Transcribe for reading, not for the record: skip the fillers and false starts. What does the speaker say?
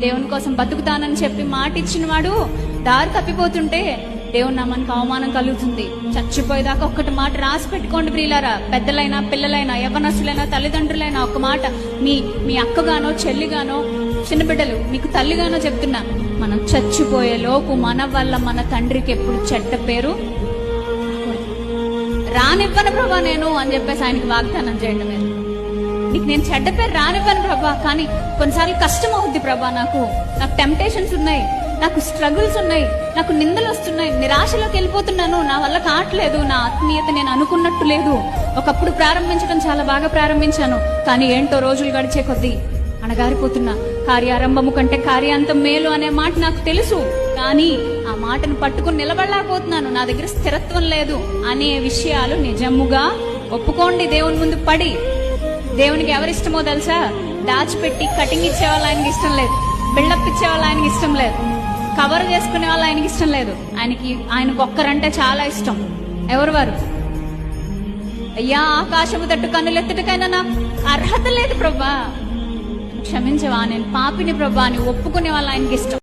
దేవుని కోసం బతుకుతానని చెప్పి మాట ఇచ్చిన వాడు దారి తప్పిపోతుంటే దేవుని నామానికి అవమానం కలుగుతుంది. చచ్చిపోయేదాకా ఒక్కటి మాట రాసి పెట్టుకోండి ప్రియులారా. పెద్దలైనా పిల్లలైనా యవ్వనస్తులైనా తల్లిదండ్రులైనా ఒక్క మాట మీ అక్కగానో చెల్లిగానో చిన్న బిడ్డలు మీకు తల్లిగానో చెప్తున్నా, మనం చచ్చిపోయే లోపు మన వల్ల మన తండ్రికి ఎప్పుడు చెడ్డ పేరు రానివ్వను ప్రభా నేను అని చెప్పేసి ఆయనకి వాగ్దానం చేయడం లేదు. నీకు నేను చెడ్డ పేరు రానివ్వను ప్రభా, కానీ కొన్నిసార్లు కష్టం అవుద్ది ప్రభా, నాకు టెంప్టేషన్స్ ఉన్నాయి, నాకు స్ట్రగుల్స్ ఉన్నాయి, నాకు నిందలు వస్తున్నాయి, నిరాశలోకి వెళ్ళిపోతున్నాను, నా వల్ల కావట్లేదు, నా ఆత్మీయత నేను అనుకున్నట్టు లేదు. ఒకప్పుడు ప్రారంభించడం చాలా బాగా ప్రారంభించాను, కానీ ఏంటో రోజులు గడిచే కొద్దీ అణగారిపోతున్నా. కార్యారంభము కంటే కార్యాంతం మేలు అనే మాట నాకు తెలుసు, కానీ ఆ మాటను పట్టుకుని నిలబడలేకపోతున్నాను. నా దగ్గర స్థిరత్వం లేదు అనే విషయాలు నిజముగా ఒప్పుకోండి. దేవుని ముందు పడి, దేవునికి ఎవరిష్టమో తెలుసా? దాచిపెట్టి కటింగ్ ఇచ్చే వాళ్ళు ఆయనకి ఇష్టం లేదు, బిల్డప్ ఇచ్చే వాళ్ళు ఆయనకి ఇష్టం లేదు, కవర్ చేసుకునే వాళ్ళు ఆయనకి ఇష్టం లేదు. ఆయనకు ఒక్కరంటే చాలా ఇష్టం. ఎవరు వారు? అయ్యా ఆకాశము తట్టు కన్నులెత్తుటకైనా నాకు అర్హత లేదు ప్రభా, క్షమించవా, నేను పాపిని ప్రభా అని ఒప్పుకునే వాళ్ళు ఆయనకి ఇష్టం.